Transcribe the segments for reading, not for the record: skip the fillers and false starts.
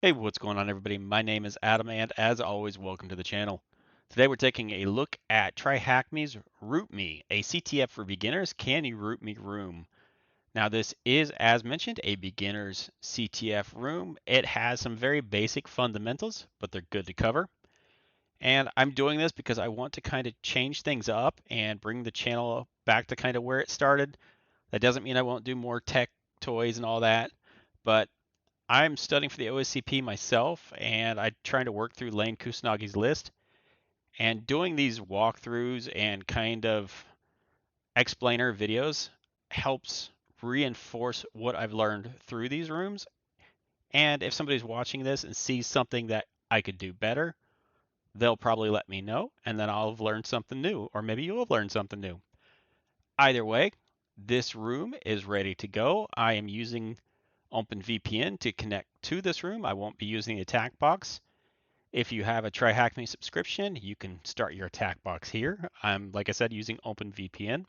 Hey, what's going on, everybody? My name is Adam, and as always, welcome to the channel. Today we're taking a look at TryHackMe's RootMe, a CTF for Beginners Can You Root Me room. Now, this is, as mentioned, a beginner's CTF room. It has some very basic fundamentals, but they're good to cover. And I'm doing this because I want to kind of change things up and bring the channel back to kind of where it started. That doesn't mean I won't do more tech toys and all that, but I'm studying for the OSCP myself, and I'm trying to work through Lane Kusnagi's list. And doing these walkthroughs and kind of explainer videos helps reinforce what I've learned through these rooms. And if somebody's watching this and sees something that I could do better, they'll probably let me know, and then I'll have learned something new, or maybe you'll have learned something new. Either way, this room is ready to go. I am using OpenVPN to connect to this room. I won't be using the attack box. If you have a TryHackMe subscription, you can start your attack box here. I'm, like I said, using OpenVPN.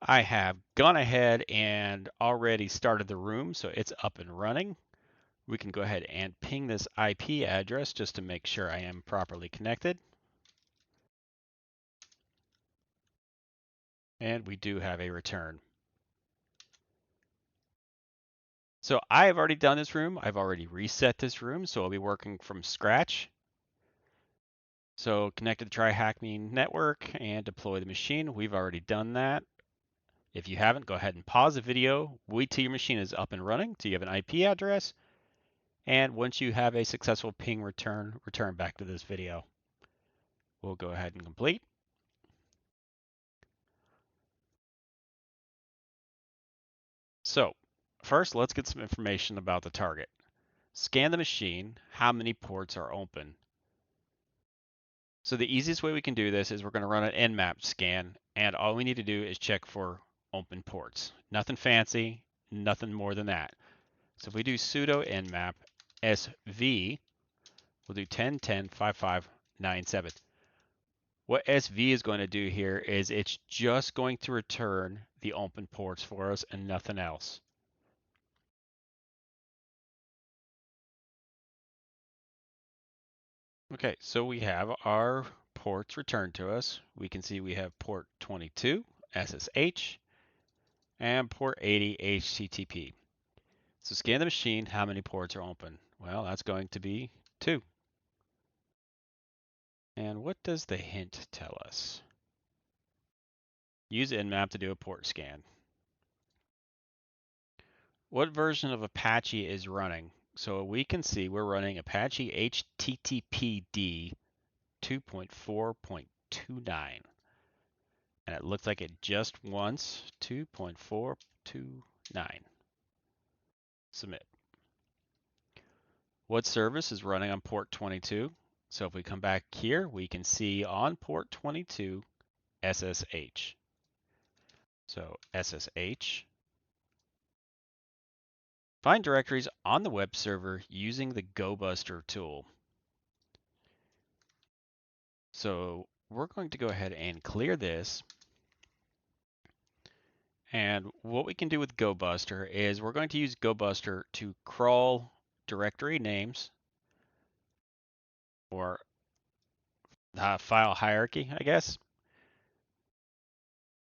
I have gone ahead and already started the room, so it's up and running. We can go ahead and ping this IP address just to make sure I am properly connected. And we do have a return. So I have already done this room. I've already reset this room, so I'll be working from scratch. So connect to the TryHackMe network and deploy the machine. We've already done that. If you haven't, go ahead and pause the video, wait till your machine is up and running, till you have an IP address, and once you have a successful ping return back to this video. We'll go ahead and complete. So first, let's get some information about the target. Scan the machine, how many ports are open. So the easiest way we can do this is we're going to run an nmap scan, and all we need to do is check for open ports. Nothing fancy, nothing more than that. So if we do sudo nmap sv, we'll do 10.10.55.97. What sv is going to do here is it's just going to return the open ports for us and nothing else. Okay, so we have our ports returned to us. We can see we have port 22 SSH and port 80 HTTP. So scan the machine, how many ports are open? Well, that's going to be 2. And what does the hint tell us? Use nmap to do a port scan. What version of Apache is running? So we can see we're running Apache HTTPD 2.4.29. And it looks like it just once, 2.429. Submit. What service is running on port 22? So if we come back here, we can see on port 22, SSH. So SSH. Find directories on the web server using the GoBuster tool. So we're going to go ahead and clear this. And what we can do with GoBuster is we're going to use GoBuster to crawl directory names or file hierarchy, I guess.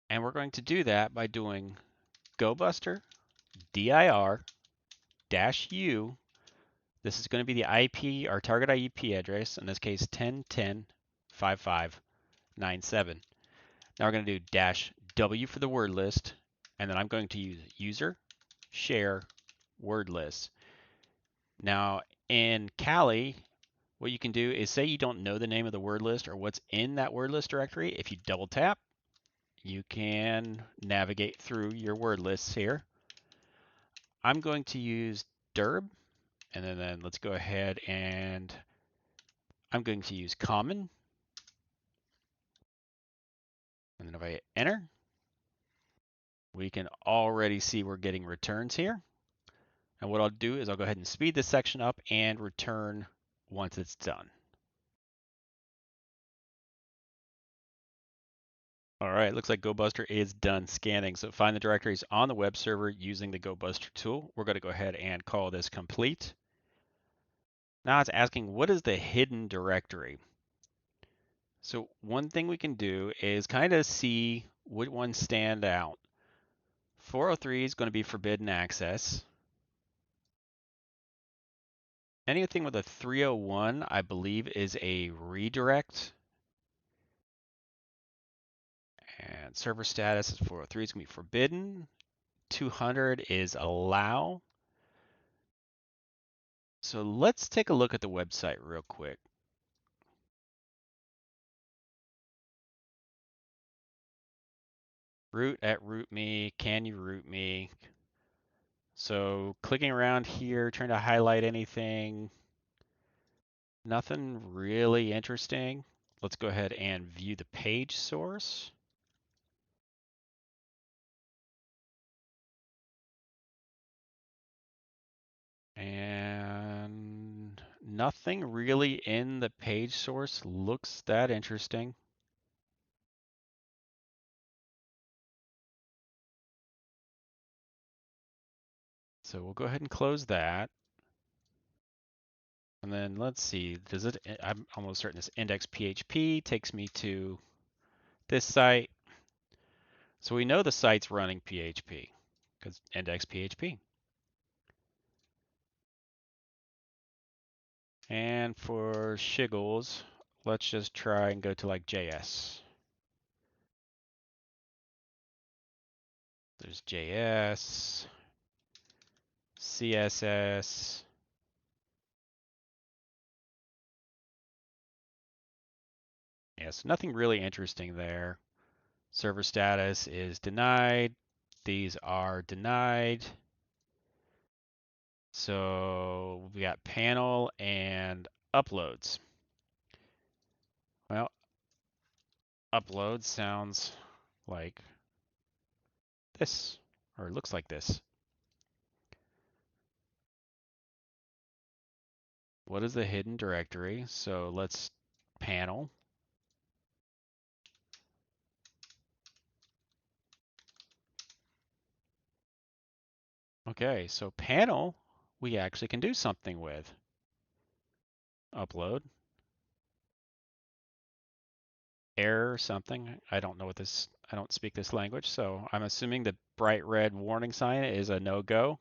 And we're going to do that by doing GoBuster dir -u. This is going to be the IP, our target IP address, in this case 10.10.55.97. Now we're going to do -w for the word list, and then I'm going to use user share word list. Now in Kali, what you can do is say you don't know the name of the word list or what's in that word list directory. If you double tap, you can navigate through your word lists here. I'm going to use dirb, and then let's go ahead and I'm going to use common. And then if I hit enter, we can already see we're getting returns here. And what I'll do is I'll go ahead and speed this section up and return once it's done. All right, looks like GoBuster is done scanning. So find the directories on the web server using the GoBuster tool. We're going to go ahead and call this complete. Now it's asking, what is the hidden directory? So one thing we can do is kind of see which ones stand out. 403 is going to be forbidden access. Anything with a 301, I believe, is a redirect. And server status is 403 is going to be forbidden. 200 is allow. So let's take a look at the website real quick. Root at RootMe, can you root me? So clicking around here, trying to highlight anything, nothing really interesting. Let's go ahead and view the page source. And nothing really in the page source looks that interesting. So we'll go ahead and close that. And then let's see, I'm almost certain this index PHP takes me to this site. So we know the site's running PHP because index PHP. And for shiggles, let's just try and go to like JS. There's JS, CSS. Yes, nothing really interesting there. Server status is denied. These are denied. So we got panel and uploads. Well, upload sounds like this, or it looks like this. What is the hidden directory? So let's panel. Okay, so panel, we actually can do something with. Upload. Error or something. I don't know what this, I don't speak this language, so I'm assuming the bright red warning sign is a no-go.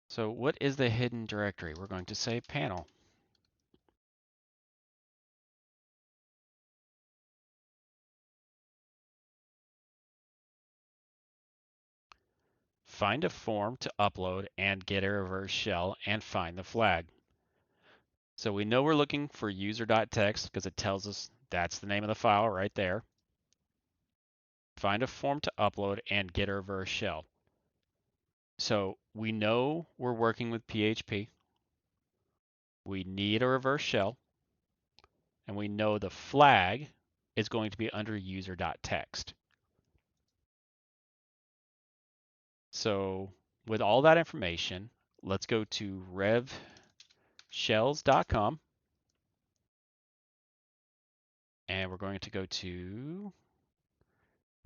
So what is the hidden directory? We're going to say panel. Find a form to upload and get a reverse shell and find the flag. So we know we're looking for user.txt because it tells us that's the name of the file right there. Find a form to upload and get a reverse shell. So we know we're working with PHP. We need a reverse shell. And we know the flag is going to be under user.txt. So with all that information, let's go to revshells.com. And we're going to go to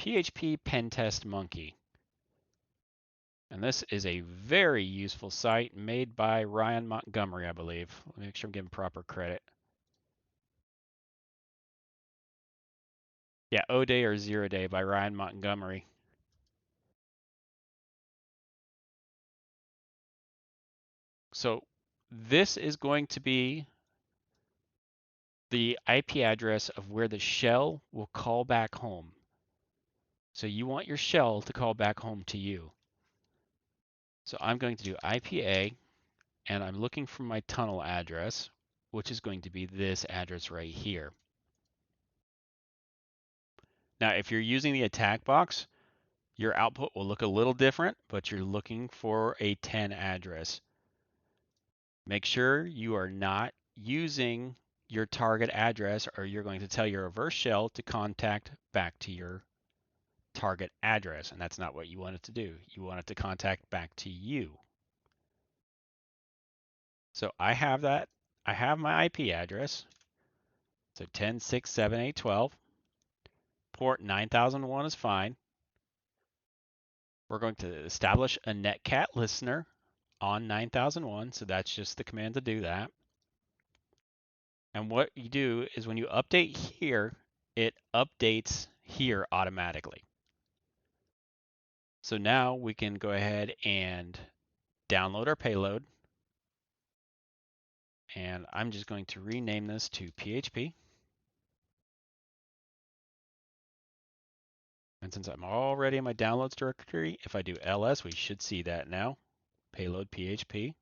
PHP Pentest Monkey. And this is a very useful site made by Ryan Montgomery, I believe. Let me make sure I'm giving proper credit. Yeah, O Day or Zero Day by Ryan Montgomery. So this is going to be the IP address of where the shell will call back home. So you want your shell to call back home to you. So I'm going to do IPA, and I'm looking for my tunnel address, which is going to be this address right here. Now, if you're using the attack box, your output will look a little different, but you're looking for a 10 address. Make sure you are not using your target address, or you're going to tell your reverse shell to contact back to your target address, and that's not what you want it to do. You want it to contact back to you. So I have that. I have my IP address. So 10.6.7.8.12. Port 9001 is fine. We're going to establish a netcat listener on 9001, so that's just the command to do that. And what you do is when you update here, it updates here automatically. So now we can go ahead and download our payload. And I'm just going to rename this to PHP. And since I'm already in my downloads directory, if I do ls, we should see that now, payload PHP.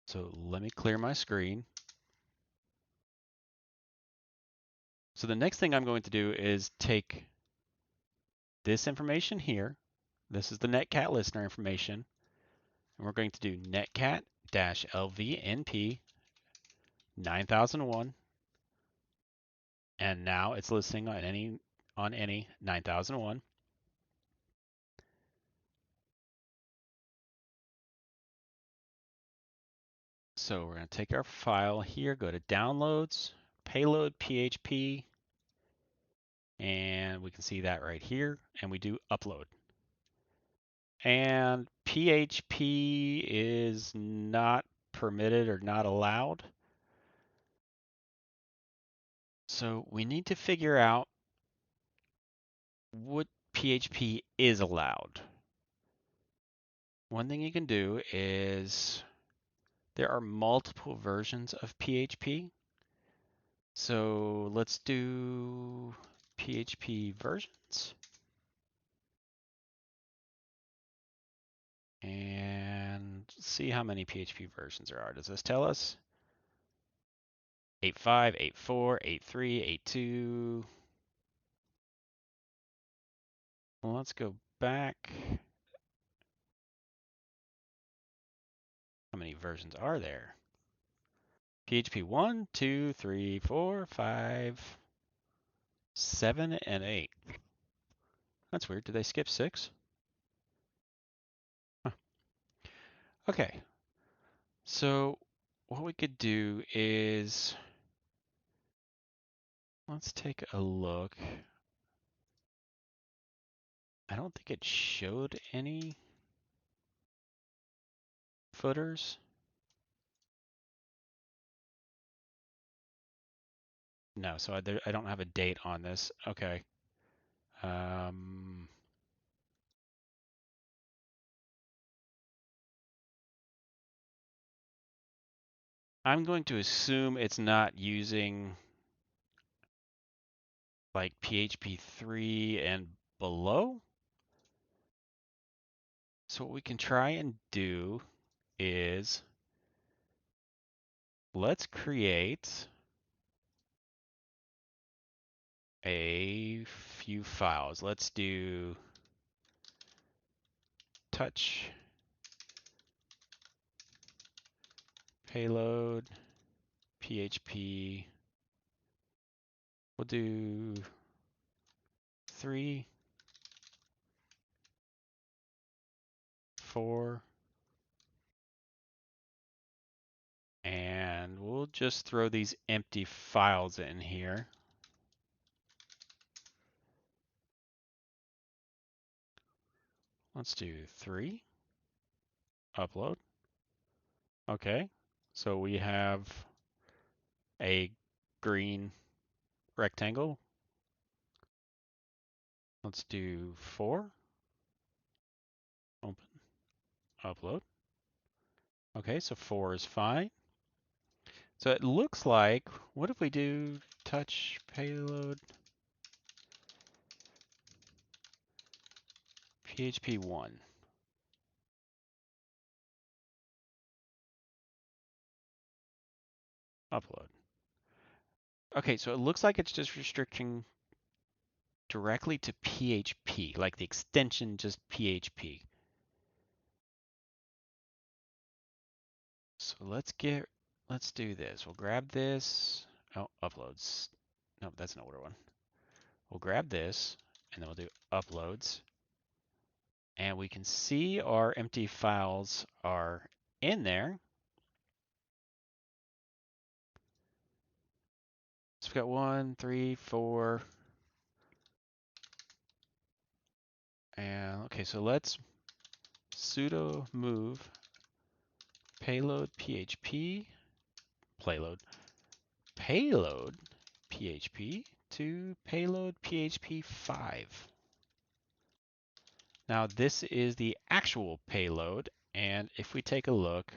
So let me clear my screen. So the next thing I'm going to do is take this information here. This is the netcat listener information. And we're going to do netcat-lvnp 9001. And now it's listening on any 9001. So we're going to take our file here, go to downloads, payload PHP, and we can see that right here, and we do upload. And PHP is not permitted or not allowed. So we need to figure out what PHP is allowed. One thing you can do is there are multiple versions of PHP. So let's do PHP versions. And see how many PHP versions there are. Does this tell us? 8.5, 8.4, 8.3, 8.2. Well, let's go back. How many versions are there? PHP 1, 2, 3, 4, 5, 7, and 8. That's weird. Did they skip 6? Huh. Okay. So what we could do is, let's take a look. I don't think it showed any footers. No, so I don't have a date on this. Okay. I'm going to assume it's not using like PHP 3 and below. So what we can try and do is let's create a few files. Let's do touch payload PHP. We'll do 3, 4, and we'll just throw these empty files in here. Let's do 3, upload. Okay, so we have a green rectangle. Let's do 4, open, upload. Okay, so 4 is fine. So it looks like, what if we do touch payload PHP 1? Upload. Okay, so it looks like it's just restricting directly to PHP, like the extension just PHP. So let's do this. We'll grab this. Oh, uploads. No, that's an older one. We'll grab this, and then we'll do uploads. And we can see our empty files are in there. So we've got 1, 3, 4. And okay, so let's sudo move payload PHP payload PHP to payload PHP 5. Now this is the actual payload, and if we take a look,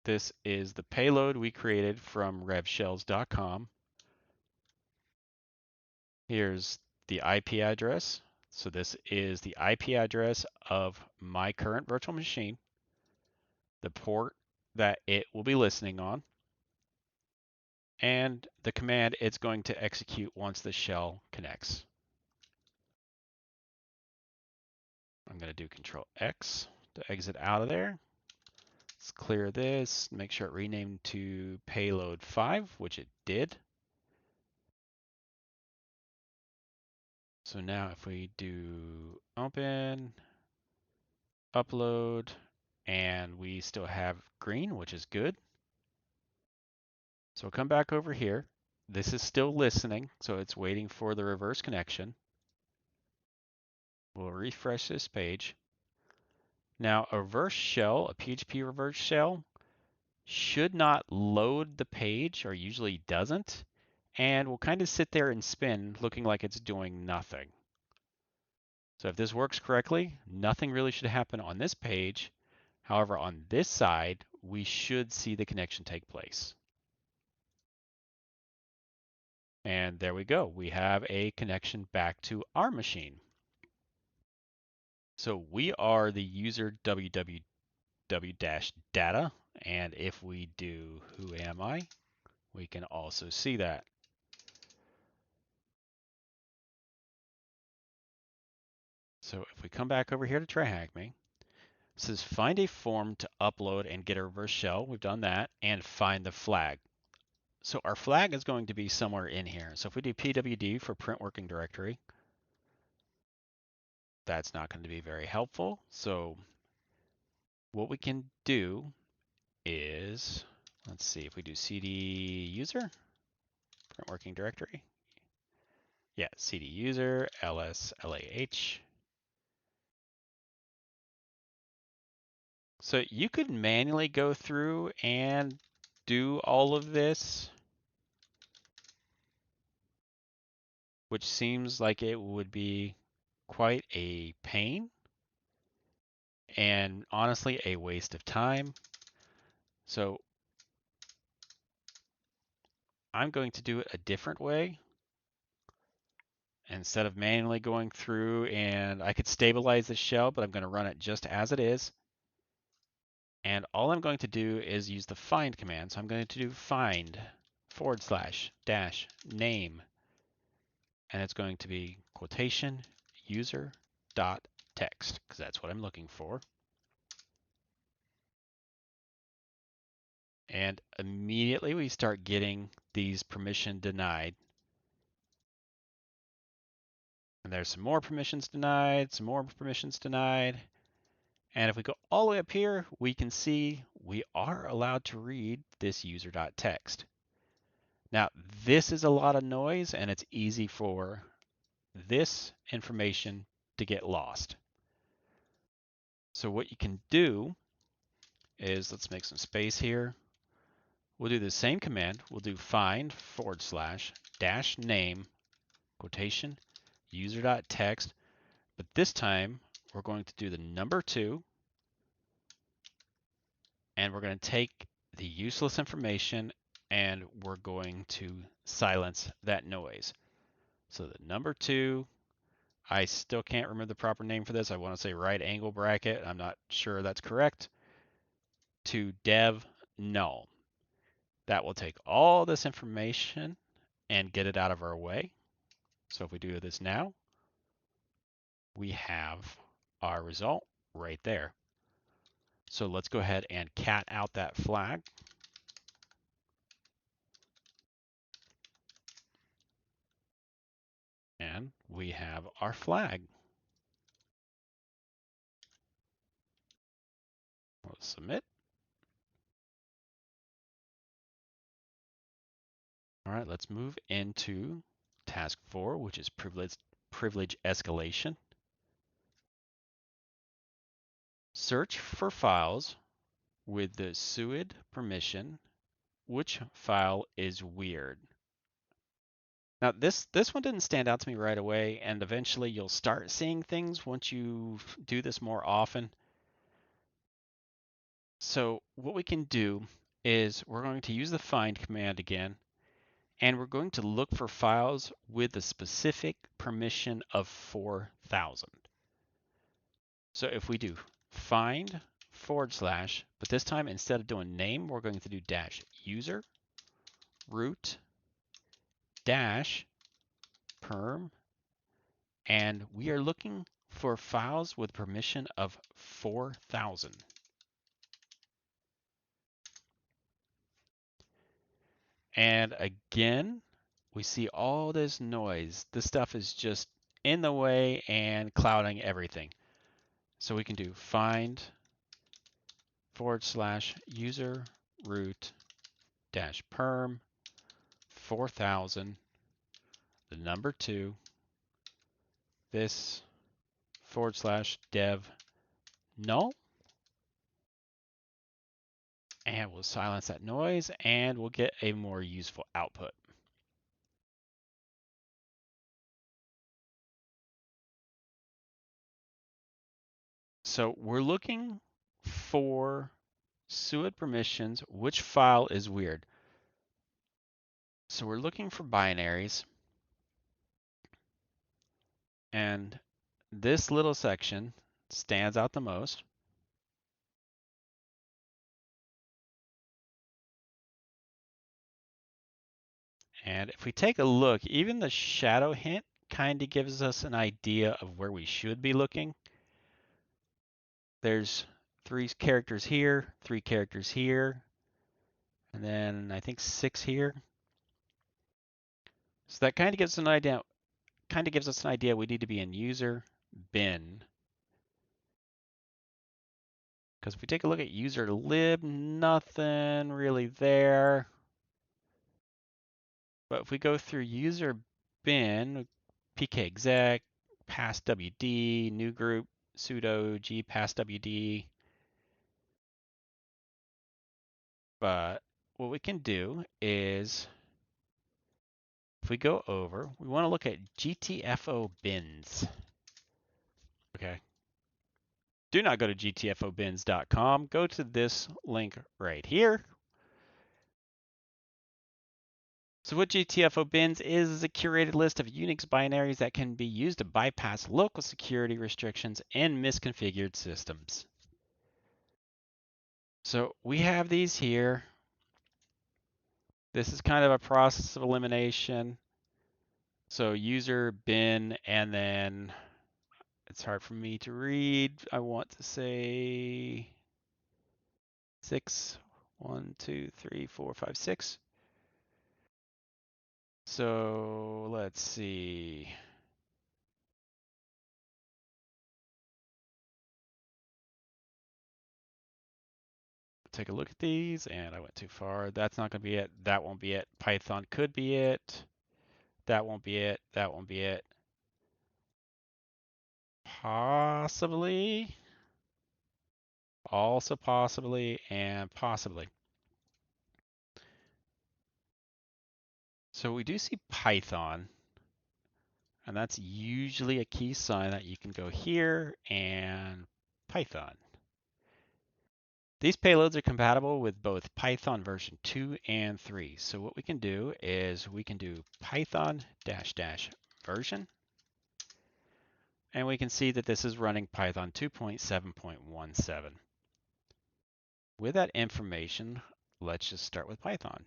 this is the payload we created from revshells.com. Here's the IP address. So this is the IP address of my current virtual machine, the port that it will be listening on, and the command it's going to execute once the shell connects. I'm going to do Control X to exit out of there. Let's clear this, make sure it renamed to payload 5, which it did. So now if we do open, upload, and we still have green, which is good. So we'll come back over here. This is still listening, so it's waiting for the reverse connection. We'll refresh this page. Now a reverse shell, a PHP reverse shell, should not load the page, or usually doesn't, and will kind of sit there and spin looking like it's doing nothing. So if this works correctly, nothing really should happen on this page. However, on this side, we should see the connection take place. And there we go. We have a connection back to our machine. So we are the user www-data, and if we do who am I, we can also see that. So if we come back over here to TryHackMe, it says find a form to upload and get a reverse shell. We've done that, and find the flag. So our flag is going to be somewhere in here. So if we do pwd for print working directory, that's not going to be very helpful. So what we can do is, let's see, if we do cd user, print working directory. Yeah, cd user, ls, lah. So you could manually go through and do all of this, which seems like it would be quite a pain and honestly a waste of time. So I'm going to do it a different way. Instead of manually going through, and I could stabilize the shell, but I'm going to run it just as it is. And all I'm going to do is use the find command. So I'm going to do find / name, and it's going to be quotation user dot text, because that's what I'm looking for. And immediately we start getting these permission denied. And there's some more permissions denied, some more permissions denied. And if we go all the way up here, we can see we are allowed to read this user.text. Now, this is a lot of noise, and it's easy for this information to get lost. So what you can do is, let's make some space here. We'll do the same command. We'll do find / name quotation user.text, but this time we're going to do the number 2, and we're going to take the useless information and we're going to silence that noise. So the number 2, I still can't remember the proper name for this. I want to say right angle bracket. I'm not sure that's correct. To dev null. That will take all this information and get it out of our way. So if we do this now, we have our result right there. So let's go ahead and cat out that flag. And we have our flag. We'll submit. All right, let's move into task 4, which is privilege escalation. Search for files with the SUID permission. Which file is weird? Now this one didn't stand out to me right away, and eventually you'll start seeing things once you do this more often. So what we can do is we're going to use the find command again, and we're going to look for files with a specific permission of 4,000. So if we do find / but this time instead of doing name, we're going to do -user root -perm, and we are looking for files with permission of 4,000. And again, we see all this noise. This stuff is just in the way and clouding everything. So we can do find / user root -perm 4,000, the number 2, this / dev null, and we'll silence that noise and we'll get a more useful output. So we're looking for SUID permissions. Which file is weird? So we're looking for binaries, and this little section stands out the most. And if we take a look, even the shadow hint kind of gives us an idea of where we should be looking. There's 3 characters here, 3 characters here, and then I think 6 here. So that kind of gives us an idea we need to be in user bin. Because if we take a look at user lib, nothing really there. But if we go through user bin, pkexec, passwd, new group, sudo g passwd. But what we can do is, if we go over, we want to look at GTFObins. Okay. Do not go to GTFObins.com. Go to this link right here. So what GTFObins is a curated list of Unix binaries that can be used to bypass local security restrictions in misconfigured systems. So we have these here. This is kind of a process of elimination. So user bin, and then it's hard for me to read. I want to say 6, 1, 2, 3, 4, 5, 6. So let's see. Take a look at these, and I went too far. That's not going to be it. That won't be it. Python could be it. That won't be it. That won't be it. Possibly. Also possibly, and possibly. So we do see Python, and that's usually a key sign that you can go here and Python. These payloads are compatible with both Python version 2 and 3. So what we can do is we can do Python -- version, and we can see that this is running Python 2.7.17. With that information, let's just start with Python.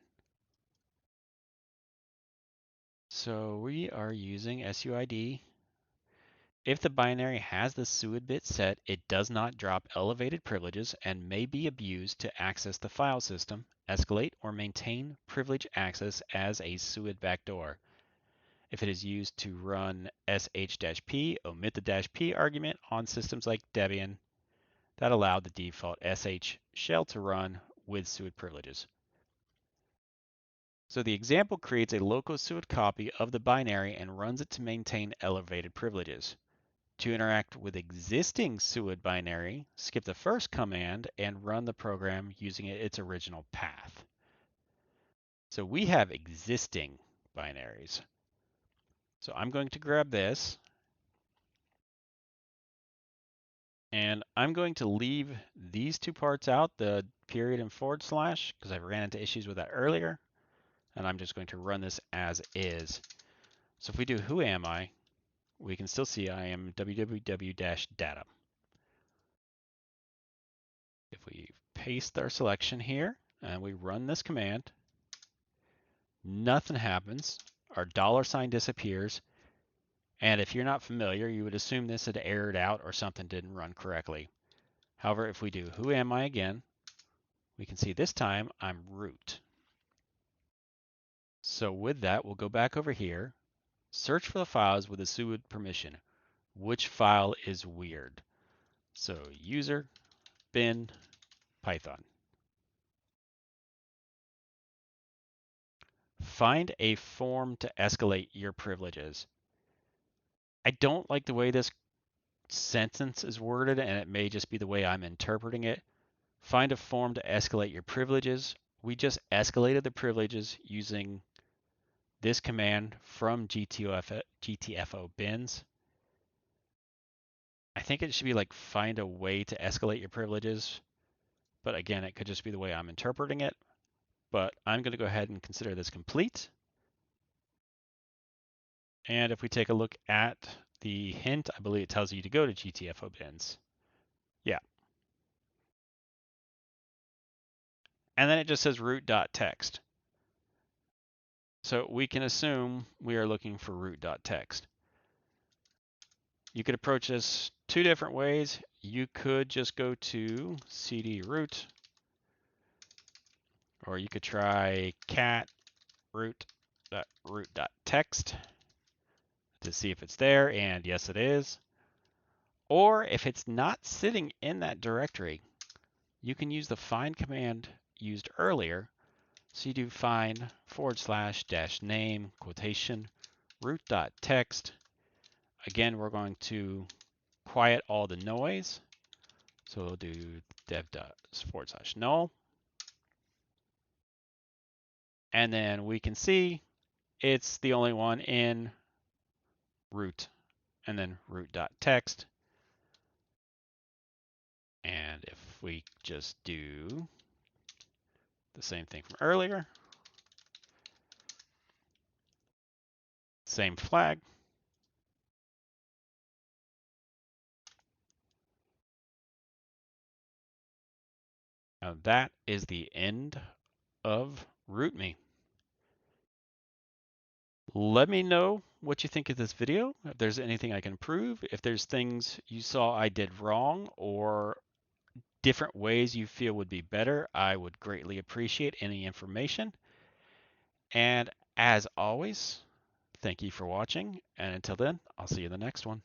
So we are using SUID. If the binary has the SUID bit set, it does not drop elevated privileges and may be abused to access the file system, escalate, or maintain privilege access as a SUID backdoor. If it is used to run sh-p, omit the -p argument on systems like Debian that allow the default sh shell to run with SUID privileges. So the example creates a local suid copy of the binary and runs it to maintain elevated privileges. To interact with existing suid binary, skip the first command and run the program using its original path. So we have existing binaries. So I'm going to grab this and I'm going to leave these two parts out, the period and forward slash, because I ran into issues with that earlier. And I'm just going to run this as is. So if we do who am I, we can still see I am www-data. If we paste our selection here and we run this command, nothing happens. Our $sign disappears. And if you're not familiar, you would assume this had errored out or something didn't run correctly. However, if we do who am I again, we can see this time I'm root. So with that, we'll go back over here, search for the files with a suid permission. Which file is weird? So user bin Python. Find a form to escalate your privileges. I don't like the way this sentence is worded, and it may just be the way I'm interpreting it. Find a form to escalate your privileges. We just escalated the privileges using this command from GTFObins. I think it should be like find a way to escalate your privileges. But again, it could just be the way I'm interpreting it. But I'm going to go ahead and consider this complete. And if we take a look at the hint, I believe it tells you to go to GTFObins. Yeah. And then it just says root.txt. So we can assume we are looking for root.txt. You could approach this two different ways. You could just go to cd root, or you could try cat root.root.txt to see if it's there, and yes it is. Or if it's not sitting in that directory, you can use the find command used earlier. So you do find /-name quotation root.txt. Again, we're going to quiet all the noise. So we'll do dev./null. And then we can see it's the only one in root and then root.txt. And if we just do the same thing from earlier, same flag. Now that is the end of RootMe. Let me know what you think of this video, if there's anything I can improve, if there's things you saw I did wrong or different ways you feel would be better. I would greatly appreciate any information. And as always, thank you for watching. And until then, I'll see you in the next one.